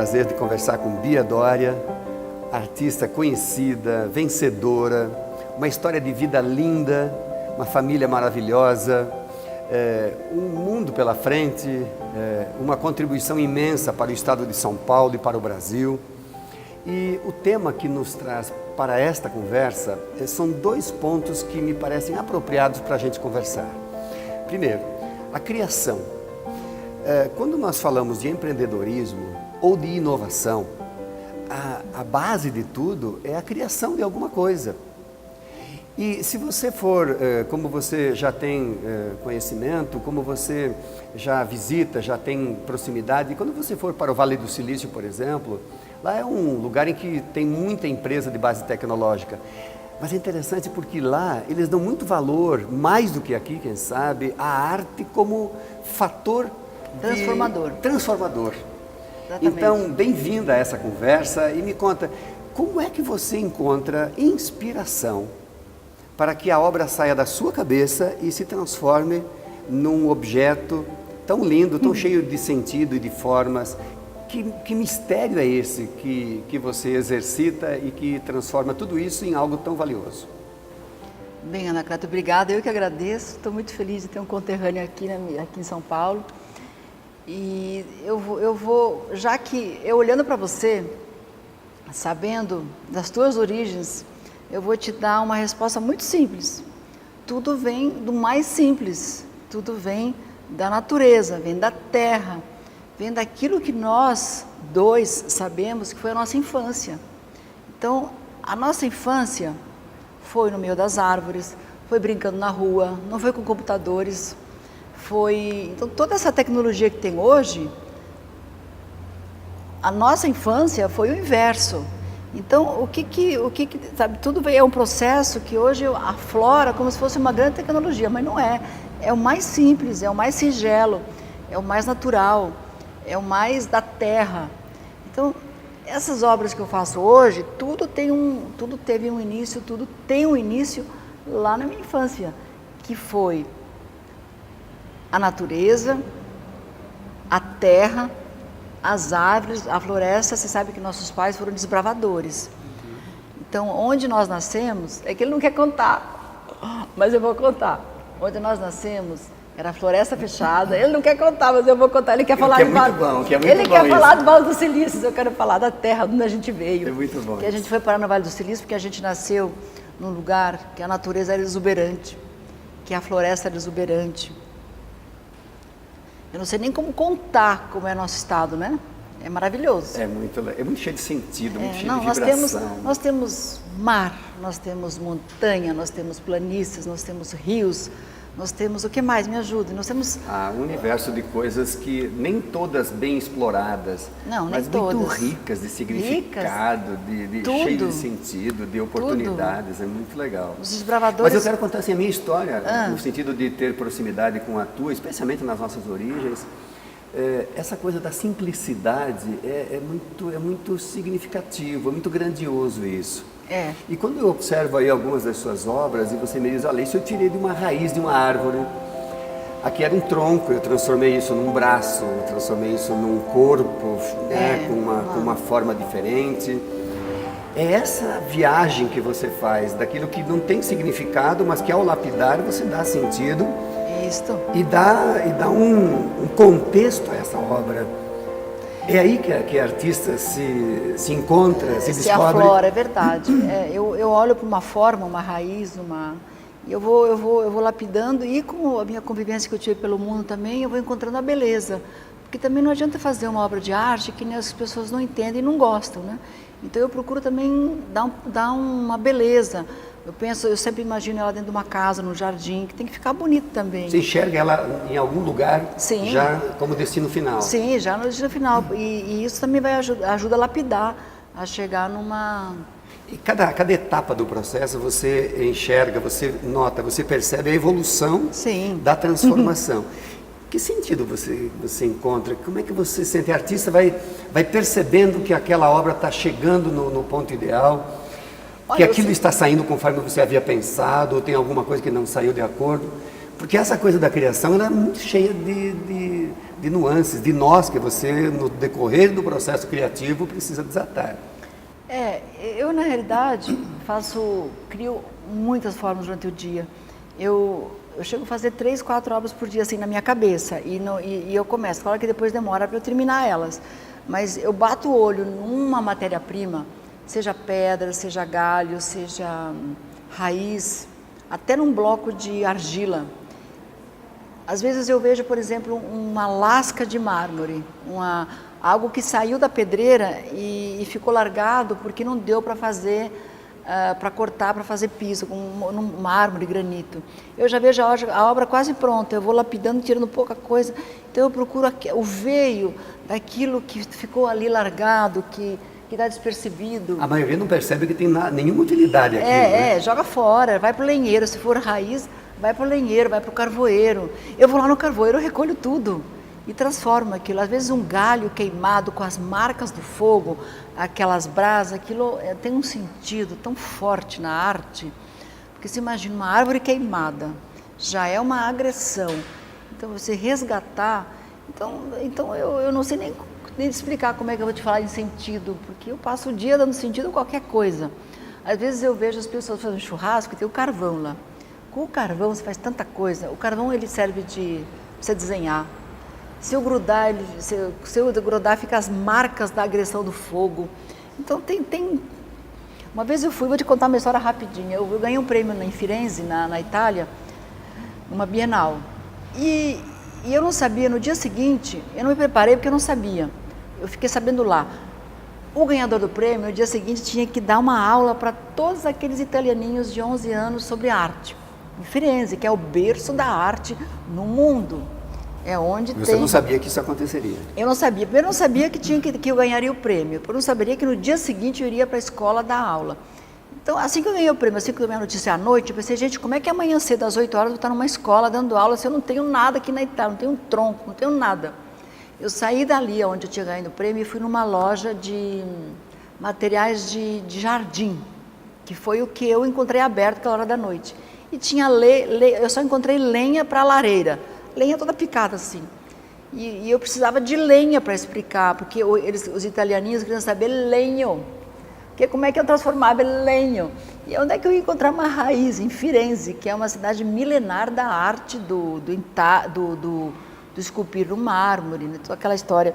prazer de conversar com Bia Doria, artista conhecida, vencedora, uma história de vida linda, uma família maravilhosa, um mundo pela frente, uma contribuição imensa para o estado de São Paulo e para o Brasil. E o tema que nos traz para esta conversa são dois pontos que me parecem apropriados para a gente conversar. Primeiro, a criação. Quando nós falamos de empreendedorismo ou de inovação, a base de tudo é a criação de alguma coisa. E se você for, como você já tem conhecimento, como você já visita, já tem proximidade, quando você for para o Vale do Silício, por exemplo, lá é um lugar em que tem muita empresa de base tecnológica. Mas é interessante porque lá eles dão muito valor, mais do que aqui, quem sabe, à arte como fator transformador. Exatamente. Então, bem-vinda a essa conversa e me conta, como é que você encontra inspiração para que a obra saia da sua cabeça e se transforme num objeto tão lindo, tão cheio de sentido e de formas? Que mistério é esse que você exercita e que transforma tudo isso em algo tão valioso? Bem, Anacleto, obrigada. Eu que agradeço. Estou muito feliz de ter um conterrâneo aqui em São Paulo. E eu vou, já que eu olhando para você, sabendo das tuas origens, eu vou te dar uma resposta muito simples. Tudo vem do mais simples, tudo vem da natureza, vem da terra, vem daquilo que nós dois sabemos que foi a nossa infância. Então, a nossa infância foi no meio das árvores, foi brincando na rua, não foi com computadores, então toda essa tecnologia que tem hoje, a nossa infância foi o inverso. Então, sabe, tudo é um processo que hoje aflora como se fosse uma grande tecnologia, mas não é. É o mais simples, é o mais singelo, é o mais natural, é o mais da terra. Então, essas obras que eu faço hoje, tudo teve um início, tudo tem um início lá na minha infância, que foi a natureza, a terra, as árvores, a floresta. Você sabe que nossos pais foram desbravadores. Então, onde nós nascemos, é que ele não quer contar, mas eu vou contar. Onde nós nascemos era a floresta fechada. Ele não quer contar, mas eu vou contar. Ele quer falar do Vale. Ele quer falar do Vale do Silício. Eu quero falar da terra, onde a gente veio. É muito bom. Que a gente foi parar no Vale do Silício porque a gente nasceu num lugar que a natureza era exuberante, que a floresta era exuberante. Eu não sei nem como contar como é nosso estado, né? É maravilhoso. É muito cheio de sentido, muito cheio de nós vibração. Nós temos mar, nós temos montanha, nós temos planícies, nós temos rios, nós temos, o que mais? Me ajude. Nós temos... Um universo de coisas que nem todas bem exploradas, não, mas nem todas. muito ricas de significado, de cheio de sentido, de oportunidades. Tudo. É muito legal. Os desbravadores... Mas eu quero contar assim, a minha história, no sentido de ter proximidade com a tua, especialmente nas nossas origens. Essa coisa da simplicidade é muito significativo, é muito grandioso isso. E quando eu observo aí algumas das suas obras e você me diz, olha, isso eu tirei de uma raiz de uma árvore, aqui era um tronco, eu transformei isso num braço, eu transformei isso num corpo, com uma forma diferente. É essa viagem que você faz, daquilo que não tem significado, mas que ao lapidar você dá sentido. Isto. E dá um contexto a essa obra. É aí que a artista se encontra, se descobre. Se aflora, é verdade. Eu olho para uma forma, uma raiz, e eu vou lapidando, e com a minha convivência que eu tive pelo mundo também, eu vou encontrando a beleza. Porque também não adianta fazer uma obra de arte que as pessoas não entendem e não gostam, né? Então eu procuro também dar uma beleza. Eu sempre imagino ela dentro de uma casa, num jardim, que tem que ficar bonito também. Você enxerga ela em algum lugar, sim, já como destino final? Sim, já no destino final. E isso também ajuda a lapidar, a chegar numa... E cada etapa do processo você enxerga, você nota, você percebe a evolução da transformação. Que sentido você encontra? Como é que você sente? A artista vai percebendo que aquela obra está chegando no ponto ideal? Que aquilo está saindo conforme você havia pensado, ou tem alguma coisa que não saiu de acordo? Porque essa coisa da criação ela é muito cheia de de nuances, de nós que você, no decorrer do processo criativo, precisa desatar. Eu na realidade crio muitas formas durante o dia. Eu chego a fazer 3, 4 obras por dia assim na minha cabeça e eu começo, claro que depois demora para eu terminar elas, mas eu bato o olho numa matéria-prima, seja pedra, seja galho, seja raiz, até num bloco de argila. Às vezes eu vejo, por exemplo, uma lasca de mármore, algo que saiu da pedreira e ficou largado porque não deu para fazer, para cortar, para fazer piso, com um mármore, granito. Eu já vejo a obra quase pronta, eu vou lapidando, tirando pouca coisa, então eu procuro o veio daquilo que ficou ali largado, que está despercebido. A maioria não percebe que tem nenhuma utilidade aqui. Né? Joga fora, vai para o lenheiro, se for raiz, vai para o lenheiro, vai para o carvoeiro. Eu vou lá no carvoeiro, eu recolho tudo e transformo aquilo. Às vezes um galho queimado com as marcas do fogo, aquelas brasas, aquilo tem um sentido tão forte na arte, porque você imagina uma árvore queimada, já é uma agressão. Então você resgatar, então eu não sei nem explicar como é que eu vou te falar em sentido, porque eu passo o dia dando sentido a qualquer coisa. Às vezes eu vejo as pessoas fazendo churrasco e tem o carvão lá. Com o carvão você faz tanta coisa. O carvão ele serve para você desenhar. Se eu grudar, fica as marcas da agressão do fogo. Então tem... Uma vez vou te contar uma história rapidinha. Eu ganhei um prêmio em Firenze, na Itália, numa Bienal. E eu não sabia, no dia seguinte, eu não me preparei porque eu não sabia. Eu fiquei sabendo lá. O ganhador do prêmio, no dia seguinte, tinha que dar uma aula para todos aqueles italianinhos de 11 anos sobre arte. Em Firenze, que é o berço da arte no mundo. É onde Você não sabia que isso aconteceria? Eu não sabia. Primeiro, eu não sabia que eu ganharia o prêmio. Eu não saberia que no dia seguinte eu iria para a escola dar aula. Então, assim que eu ganhei o prêmio, assim que eu ganhei a notícia à noite, eu pensei, gente, como é que amanhã cedo, às 8 horas, eu vou estar numa escola dando aula se eu não tenho nada aqui na Itália, não tenho um tronco, não tenho nada. Eu saí dali, onde eu tinha ganhado o prêmio, e fui numa loja de materiais de jardim, que foi o que eu encontrei aberto aquela hora da noite. E tinha eu só encontrei lenha para lareira, lenha toda picada assim. E eu precisava de lenha para explicar, porque os italianinhos queriam saber lenho. Porque como é que eu transformava lenho? E onde é que eu ia encontrar uma raiz? Em Firenze, que é uma cidade milenar da arte do esculpir no mármore, né? Toda aquela história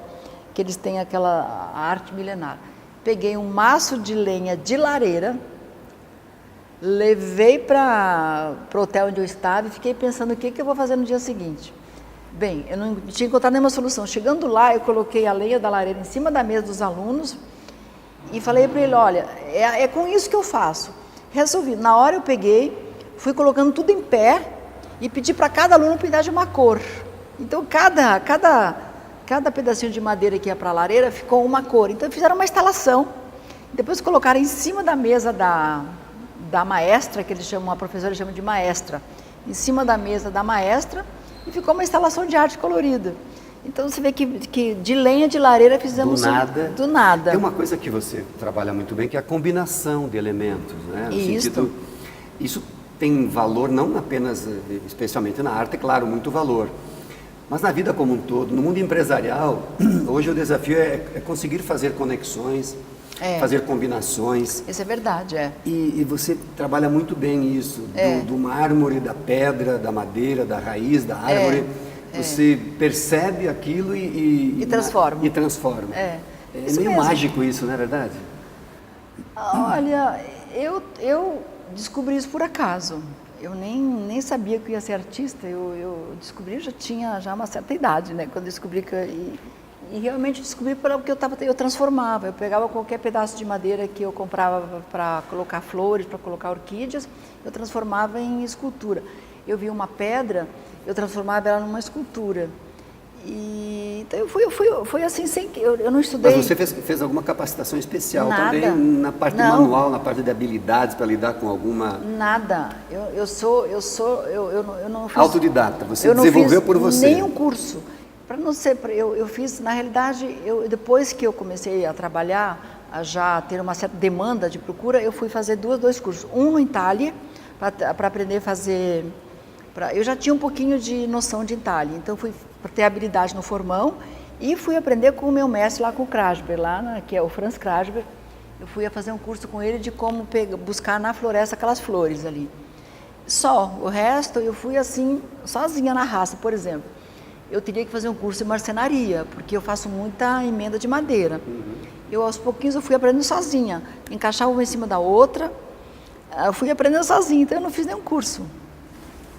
que eles têm, aquela arte milenar. Peguei um maço de lenha de lareira, levei para o hotel onde eu estava e fiquei pensando o que eu vou fazer no dia seguinte. Bem, eu não tinha encontrado nenhuma solução. Chegando lá, eu coloquei a lenha da lareira em cima da mesa dos alunos e falei para ele, olha, é com isso que eu faço. Resolvi. Na hora eu peguei, fui colocando tudo em pé e pedi para cada aluno pintar de uma cor. Então, cada pedacinho de madeira que ia para a lareira ficou uma cor. Então, fizeram uma instalação. Depois colocaram em cima da mesa da maestra, que a professora chama de maestra, em cima da mesa da maestra, e ficou uma instalação de arte colorida. Então você vê que de lenha de lareira fizemos do nada. Tem uma coisa que você trabalha muito bem, que é a combinação de elementos, né? Isso tem valor não apenas, especialmente na arte, é claro, muito valor, mas na vida como um todo, no mundo empresarial, hoje o desafio é conseguir fazer conexões, fazer combinações. Isso é verdade, E você trabalha muito bem isso, do mármore, da pedra, da madeira, da raiz, da árvore. Você percebe aquilo e transforma. É meio mágico isso, não é verdade? Olha, eu descobri isso por acaso. Eu nem sabia que eu ia ser artista. Eu descobri, eu já tinha uma certa idade, né? Quando descobri e realmente descobri porque eu transformava. Eu pegava qualquer pedaço de madeira que eu comprava para colocar flores, para colocar orquídeas, eu transformava em escultura. Eu vi uma pedra, eu transformava ela numa escultura. Então eu fui assim, sem que eu não estudei. Mas você fez alguma capacitação especial Nada. também na parte manual, na parte de habilidades para lidar com alguma... Nada. Eu não fiz... Autodidata, você desenvolveu por você. Nenhum curso. Para não ser, eu fiz, na realidade, depois que eu comecei a trabalhar, a já ter uma certa demanda de procura, eu fui fazer dois cursos. Um no Itália, para aprender a fazer... Eu já tinha um pouquinho de noção de entalhe, então fui para ter habilidade no formão, e fui aprender com o meu mestre lá com o Krasber, que é o Franz Krasber. Eu fui fazer um curso com ele de como buscar na floresta aquelas flores ali. Só, o resto eu fui assim, sozinha na raça, por exemplo. Eu teria que fazer um curso de marcenaria, porque eu faço muita emenda de madeira. Eu, aos pouquinhos, eu fui aprendendo sozinha, encaixava uma em cima da outra, eu fui aprendendo sozinha, então eu não fiz nenhum curso.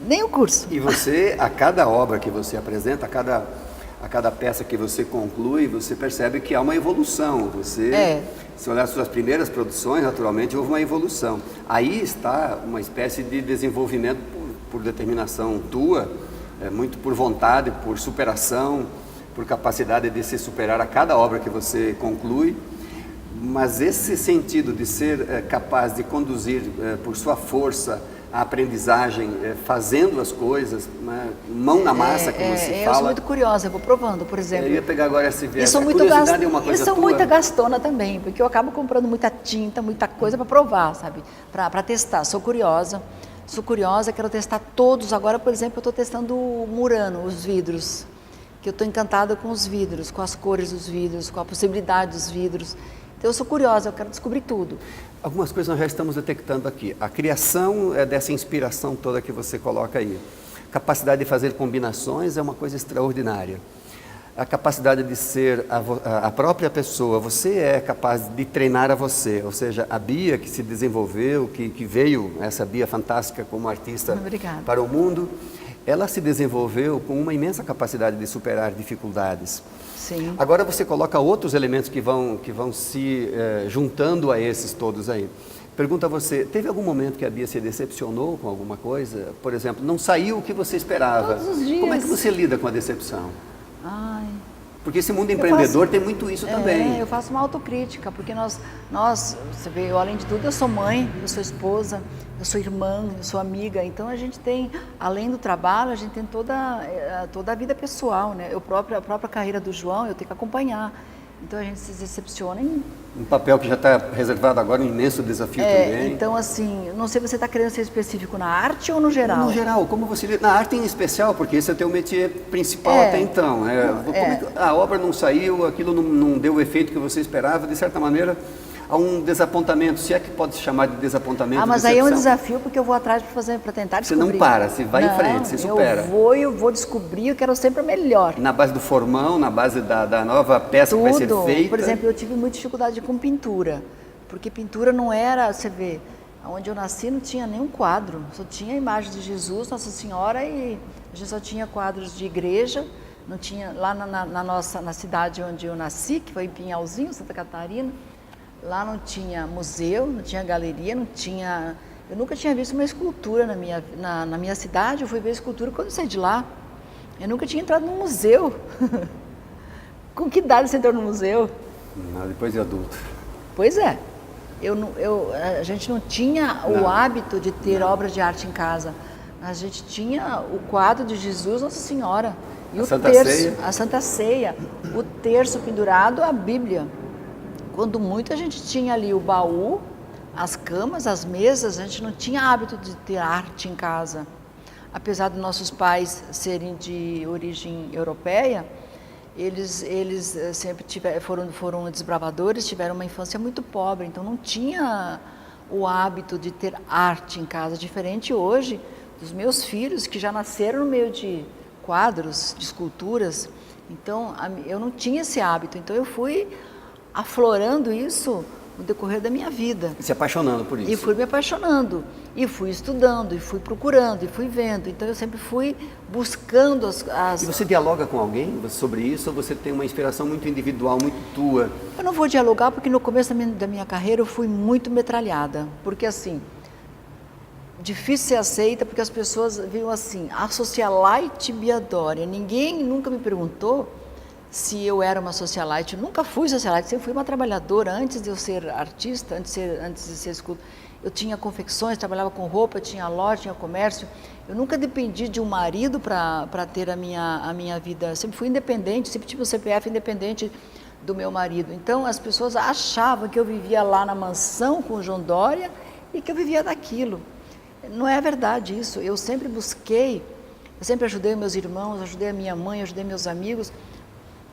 Nenhum curso. E você, a cada obra que você apresenta, a cada peça que você conclui, você percebe que há uma evolução. Se olhar as suas primeiras produções, naturalmente houve uma evolução. Aí está uma espécie de desenvolvimento por determinação tua, muito por vontade, por superação, por capacidade de se superar a cada obra que você conclui. Mas esse sentido de ser capaz de conduzir por sua força a aprendizagem, fazendo as coisas, né? Mão na massa, como se fala. Eu sou muito curiosa, eu vou provando, por exemplo. Eu ia pegar agora esse verso. A curiosidade é uma coisa tua. Eu sou muito gastona também, porque eu acabo comprando muita tinta, muita coisa para provar, sabe? Para testar. Sou curiosa, quero testar todos. Agora, por exemplo, eu estou testando o Murano, os vidros, que eu estou encantada com os vidros, com as cores dos vidros, com a possibilidade dos vidros. Então eu sou curiosa, eu quero descobrir tudo. Algumas coisas nós já estamos detectando aqui. A criação é dessa inspiração toda que você coloca aí. Capacidade de fazer combinações é uma coisa extraordinária. A capacidade de ser a própria pessoa, você é capaz de treinar a você, ou seja, a Bia que se desenvolveu, que veio, essa Bia fantástica como artista para o mundo, ela se desenvolveu com uma imensa capacidade de superar dificuldades. Sim. Agora você coloca outros elementos que vão se juntando a esses todos aí. Pergunto a você, teve algum momento que a Bia se decepcionou com alguma coisa? Por exemplo, não saiu o que você esperava. Todos os dias. Como é que você lida com a decepção? Ai. Porque esse mundo empreendedor tem muito isso também. Eu faço uma autocrítica, porque nós, você vê, além de tudo, eu sou mãe, eu sou esposa, eu sou irmã, eu sou amiga, então a gente tem, além do trabalho, a gente tem toda a vida pessoal, né? A própria carreira do João, eu tenho que acompanhar. Então a gente se decepciona em... Um papel que já está reservado agora, um imenso desafio também. Então assim, não sei se você está querendo ser específico na arte ou no geral? No geral, como você lida? Na arte em especial, porque esse é o teu métier principal até então. A obra não saiu, aquilo não deu o efeito que você esperava, de certa maneira há um desapontamento, se é que pode se chamar de desapontamento. Mas aí é um desafio, porque eu vou atrás para tentar descobrir. Você não para, você vai em frente, você supera. Eu vou descobrir, eu quero sempre o melhor. Na base do formão, na base da nova peça que vai ser feita. Por exemplo, eu tive muita dificuldade com pintura, porque pintura não era, você vê, onde eu nasci não tinha nenhum quadro, só tinha a imagem de Jesus, Nossa Senhora, e a gente só tinha quadros de igreja, não tinha, lá na cidade onde eu nasci, que foi em Pinhalzinho, Santa Catarina, lá não tinha museu, não tinha galeria, não tinha... Eu nunca tinha visto uma escultura na minha cidade, eu fui ver escultura quando eu saí de lá. Eu nunca tinha entrado num museu. Com que idade você entrou no museu? Não, depois de adulto. Pois é. A gente não tinha o hábito de ter obras de arte em casa. A gente tinha o quadro de Jesus, Nossa Senhora. E a Santa Ceia. O terço pendurado, a Bíblia. Quando muito a gente tinha ali o baú, as camas, as mesas, a gente não tinha hábito de ter arte em casa. Apesar dos nossos pais serem de origem europeia, eles sempre foram desbravadores, tiveram uma infância muito pobre, então não tinha o hábito de ter arte em casa. Diferente hoje dos meus filhos, que já nasceram no meio de quadros, de esculturas, então eu não tinha esse hábito, então eu fui aflorando isso no decorrer da minha vida. Se apaixonando por isso. E fui me apaixonando, e fui estudando, e fui procurando, e fui vendo. Então eu sempre fui buscando as... E você dialoga com alguém sobre isso, ou você tem uma inspiração muito individual, muito tua? Eu não vou dialogar, porque no começo da minha carreira eu fui muito metralhada. Porque assim, difícil ser aceita, porque as pessoas viam assim, a socialite Bia Doria. Ninguém nunca me perguntou se eu era uma socialite. Eu nunca fui socialite, eu fui uma trabalhadora. Antes de eu ser artista, antes de ser escultora, eu tinha confecções, trabalhava com roupa, tinha loja, tinha comércio. Eu nunca dependi de um marido para ter a minha vida. Eu sempre fui independente, sempre tive o CPF independente do meu marido. Então as pessoas achavam que eu vivia lá na mansão com o João Doria e que eu vivia daquilo. Não é verdade isso. Eu sempre busquei Eu sempre ajudei meus irmãos, ajudei a minha mãe, ajudei meus amigos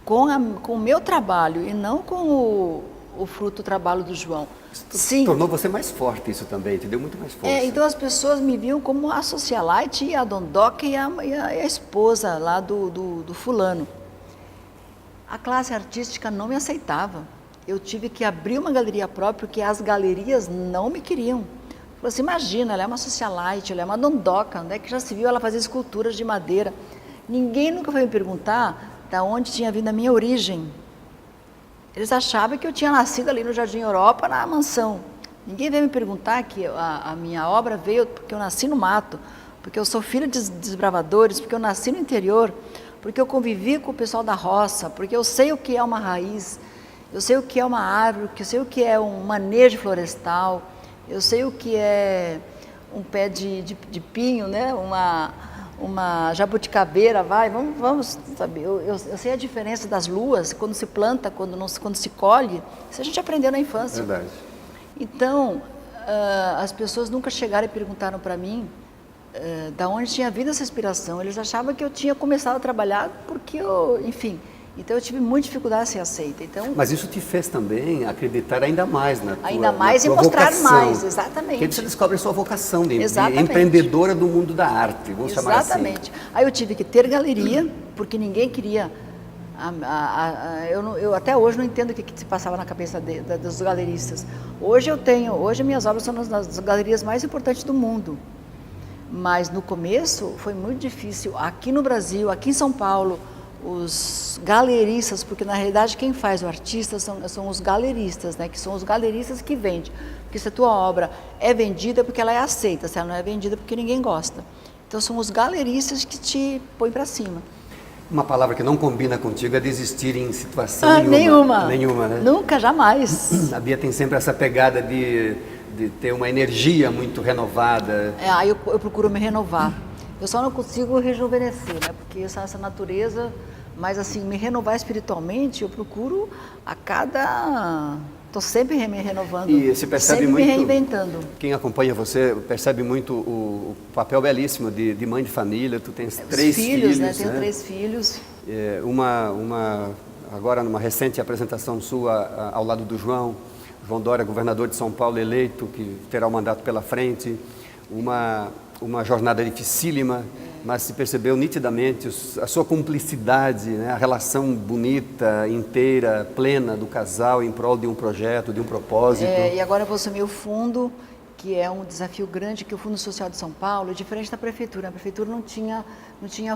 com o meu trabalho e não com o fruto do trabalho do João. Sim. Tornou você mais forte isso também, te deu muito mais força. Então as pessoas me viam como a socialite e a dondoca e a esposa lá do fulano. A classe artística não me aceitava. Eu tive que abrir uma galeria própria porque as galerias não me queriam. Você imagina, ela é uma socialite, ela é uma dondoca, onde é que já se viu ela fazer esculturas de madeira? Ninguém nunca foi me perguntar de onde tinha vindo a minha origem. Eles achavam que eu tinha nascido ali no Jardim Europa, na mansão. Ninguém veio me perguntar que a minha obra veio porque eu nasci no mato, porque eu sou filha de desbravadores, porque eu nasci no interior, porque eu convivi com o pessoal da roça, porque eu sei o que é uma raiz, eu sei o que é uma árvore, eu sei o que é um manejo florestal, eu sei o que é um pé de pinho, né? Uma jabuticabeira, vamos saber. Eu sei a diferença das luas, quando se planta, quando se colhe. Isso a gente aprendeu na infância. Verdade. Então, as pessoas nunca chegaram e perguntaram para mim da onde tinha vindo essa inspiração. Eles achavam que eu tinha começado a trabalhar porque enfim. Então eu tive muita dificuldade em ser aceita. Então, mas isso te fez também acreditar ainda mais na tua ainda mais na tua e mostrar vocação. Mais, exatamente. Porque você descobre a sua vocação de empreendedora do mundo da arte, vamos chamar assim. Exatamente. Aí eu tive que ter galeria, porque ninguém queria. Eu até hoje não entendo o que se passava na cabeça dos galeristas. Hoje minhas obras são das galerias mais importantes do mundo. Mas no começo foi muito difícil. Aqui no Brasil, aqui em São Paulo, os galeristas, porque na realidade quem faz o artista são os galeristas, né? Que são os galeristas que vendem. Porque se a tua obra é vendida, é porque ela é aceita, se ela não é vendida, é porque ninguém gosta. Então são os galeristas que te põem para cima. Uma palavra que não combina contigo é desistir em situação nenhuma. Nenhuma, né? Nunca, jamais. A Bia tem sempre essa pegada de ter uma energia muito renovada. Aí eu procuro me renovar. Eu só não consigo rejuvenescer, né? Porque essa natureza, mas assim, me renovar espiritualmente, eu procuro a cada... Estou sempre me renovando, e se percebe sempre muito, me reinventando. Quem acompanha você percebe muito o papel belíssimo de mãe de família. Tu tens 3 filhos, né? Tenho 3 filhos. Agora, numa recente apresentação sua ao lado do João Dória, governador de São Paulo eleito, que terá o mandato pela frente, uma jornada dificílima, mas se percebeu nitidamente a sua cumplicidade, né? A relação bonita, inteira, plena do casal em prol de um projeto, de um propósito. E agora eu vou assumir o fundo, que é um desafio grande, que o Fundo Social de São Paulo é diferente da Prefeitura. A Prefeitura não tinha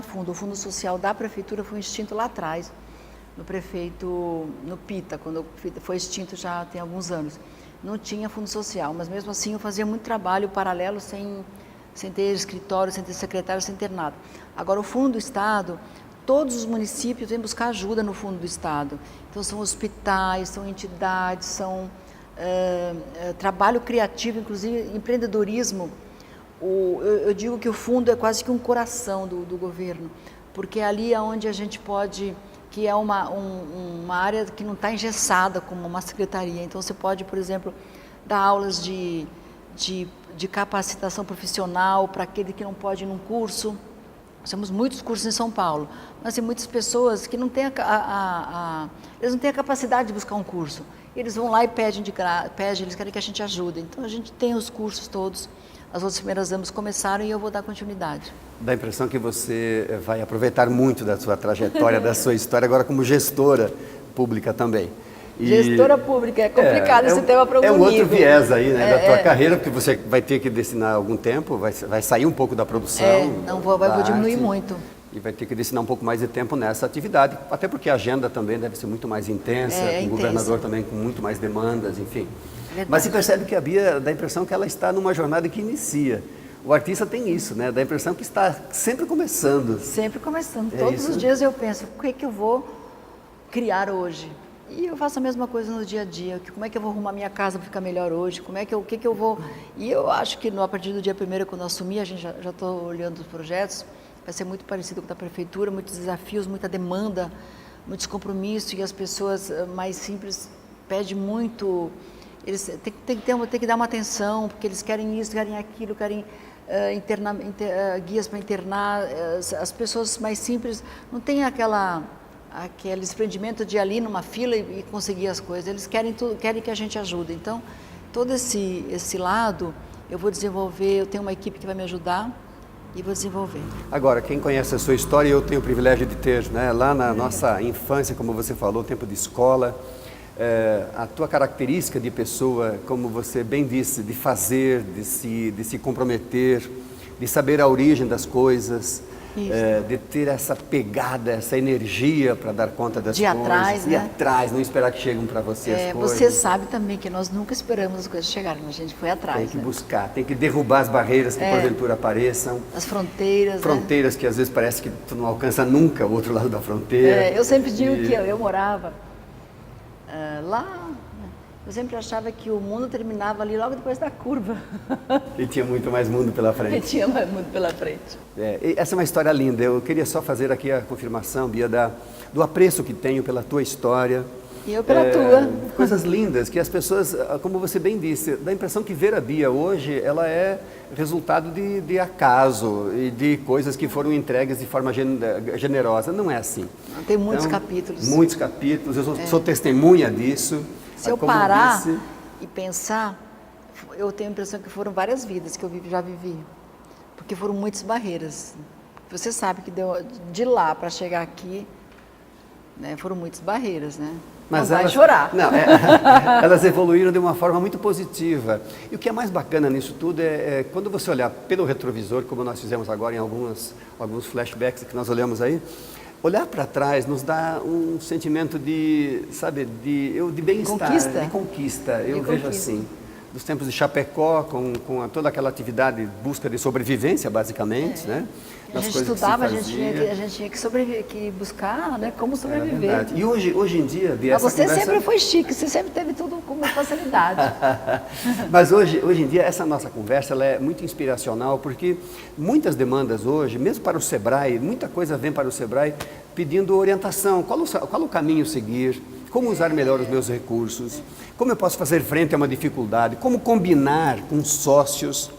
fundo. O Fundo Social da Prefeitura foi extinto lá atrás, no PITA, quando foi extinto já tem alguns anos. Não tinha fundo social, mas mesmo assim eu fazia muito trabalho paralelo sem ter escritório, sem ter secretário, sem ter nada. Agora, o Fundo do Estado, todos os municípios vêm buscar ajuda no Fundo do Estado. Então, são hospitais, são entidades, são trabalho criativo, inclusive empreendedorismo. Eu digo que o fundo é quase que um coração do governo, porque é ali onde a gente pode, que é uma área que não está engessada como uma secretaria. Então, você pode, por exemplo, dar aulas de capacitação profissional para aquele que não pode ir num curso. Nós temos muitos cursos em São Paulo, mas tem muitas pessoas que não têm eles não têm a capacidade de buscar um curso. Eles vão lá e pedem, eles querem que a gente ajude. Então a gente tem os cursos todos, as outras primeiras damas começaram e eu vou dar continuidade. Dá a impressão que você vai aproveitar muito da sua trajetória, da sua história, agora como gestora pública também. Gestora pública, é complicado esse tema para o É um outro viés aí, né, da tua carreira, porque você vai ter que destinar algum tempo, vai sair um pouco da produção. Vou diminuir muito. E vai ter que destinar um pouco mais de tempo nessa atividade, até porque a agenda também deve ser muito mais intensa, o governador também com muito mais demandas, enfim. Verdade. Mas se percebe que a Bia dá a impressão que ela está numa jornada que inicia. O artista tem isso, né? Dá a impressão que está sempre começando. Sempre começando. Todos os dias eu penso, o que é que eu vou criar hoje? E eu faço a mesma coisa no dia a dia. Como é que eu vou arrumar minha casa para ficar melhor hoje? O que eu vou... E eu acho que a partir do dia 1º, quando eu assumir, a gente já estou olhando os projetos, vai ser muito parecido com o da Prefeitura, muitos desafios, muita demanda, muitos compromissos, e as pessoas mais simples pedem muito... Eles têm que dar uma atenção, porque eles querem isso, querem aquilo, querem guias para internar, as pessoas mais simples não têm aquele desprendimento de ir ali numa fila e conseguir as coisas, eles querem que a gente ajude. Então, todo esse lado eu vou desenvolver, eu tenho uma equipe que vai me ajudar e vou desenvolver. Agora, quem conhece a sua história, eu tenho o privilégio de ter, né, lá na nossa infância, como você falou, tempo de escola, a tua característica de pessoa, como você bem disse, de fazer, de se comprometer, de saber a origem das coisas, de ter essa pegada, essa energia para dar conta das coisas. Atrás, né? Ir atrás, não esperar que cheguem para você as coisas. Você sabe também que nós nunca esperamos as coisas chegarem, a gente foi atrás. Tem que buscar, tem que derrubar as barreiras que porventura apareçam. As fronteiras. Fronteiras que às vezes parece que tu não alcança nunca o outro lado da fronteira. Eu sempre digo que eu morava lá, eu sempre achava que o mundo terminava ali logo depois da curva. E tinha muito mais mundo pela frente. E tinha mais mundo pela frente. Essa é uma história linda. Eu queria só fazer aqui a confirmação, Bia, do apreço que tenho pela tua história. E eu pela tua. Coisas lindas que as pessoas, como você bem disse, dá a impressão que ver a Bia hoje, ela é resultado de acaso e de coisas que foram entregues de forma generosa. Não é assim. Tem muitos capítulos. Muitos capítulos. Eu sou testemunha disso. Se eu parar e pensar, eu tenho a impressão que foram várias vidas que eu já vivi. Porque foram muitas barreiras. Você sabe que de lá para chegar aqui, né, foram muitas barreiras, né? Mas não vai chorar. Não, elas evoluíram de uma forma muito positiva. E o que é mais bacana nisso tudo é quando você olhar pelo retrovisor, como nós fizemos agora em alguns flashbacks que nós olhamos aí, olhar para trás nos dá um sentimento de bem-estar, de conquista. Eu vejo assim, dos tempos de Chapecó, com toda aquela atividade, busca de sobrevivência, basicamente, né? A gente estudava, a gente tinha que buscar, né, como sobreviver. E hoje em dia, Bia, mas você sempre foi chique, você sempre teve tudo com facilidade. Mas hoje em dia, essa nossa conversa ela é muito inspiracional, porque muitas demandas hoje, mesmo para o Sebrae, muita coisa vem para o Sebrae pedindo orientação, qual o caminho seguir, como usar melhor os meus recursos, como eu posso fazer frente a uma dificuldade, como combinar com sócios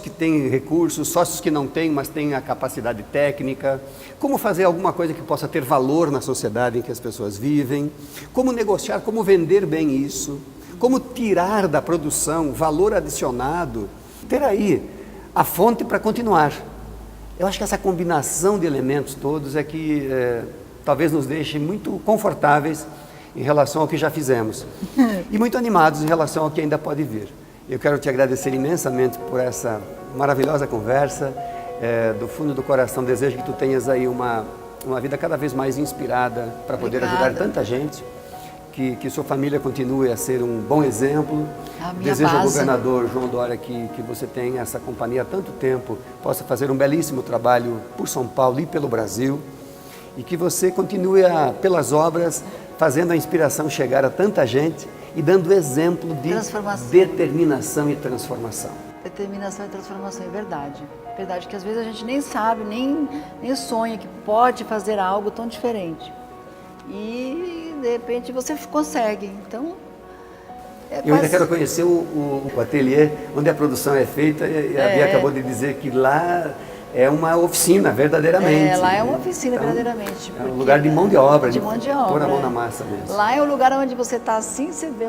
que têm recursos, sócios que não têm, mas têm a capacidade técnica, como fazer alguma coisa que possa ter valor na sociedade em que as pessoas vivem, como negociar, como vender bem isso, como tirar da produção valor adicionado, ter aí a fonte para continuar. Eu acho que essa combinação de elementos todos é que talvez nos deixe muito confortáveis em relação ao que já fizemos e muito animados em relação ao que ainda pode vir. Eu quero te agradecer imensamente por essa maravilhosa conversa. Do fundo do coração, desejo que tu tenhas aí uma vida cada vez mais inspirada para poder ajudar tanta gente, que sua família continue a ser um bom exemplo. Desejo ao governador João Dória que você tenha essa companhia há tanto tempo, possa fazer um belíssimo trabalho por São Paulo e pelo Brasil, e que você continue pelas obras, fazendo a inspiração chegar a tanta gente e dando exemplo de determinação e transformação. Determinação e transformação, é verdade. É verdade que às vezes a gente nem sabe, nem sonha que pode fazer algo tão diferente. E de repente você consegue. Então, eu ainda quero conhecer o ateliê onde a produção é feita, e a Bia acabou de dizer que lá é uma oficina, verdadeiramente. Lá é uma oficina, então, verdadeiramente. É um lugar de mão de obra, de mão de obra. Pôr a mão na massa mesmo. Lá é o lugar onde você está assim, você vê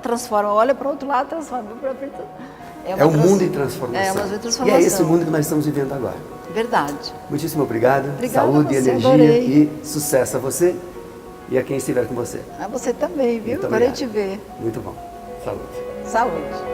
transforma, olha para o outro lado, transforma para frente. É um mundo em transformação. É uma transformação. E é esse mundo que nós estamos vivendo agora. Verdade. Muitíssimo obrigado. Obrigada saúde, a você, energia adorei. E sucesso a você e a quem estiver com você. A você também, viu? Muito Adorei obrigado. te ver. Muito bom. Saúde. Saúde.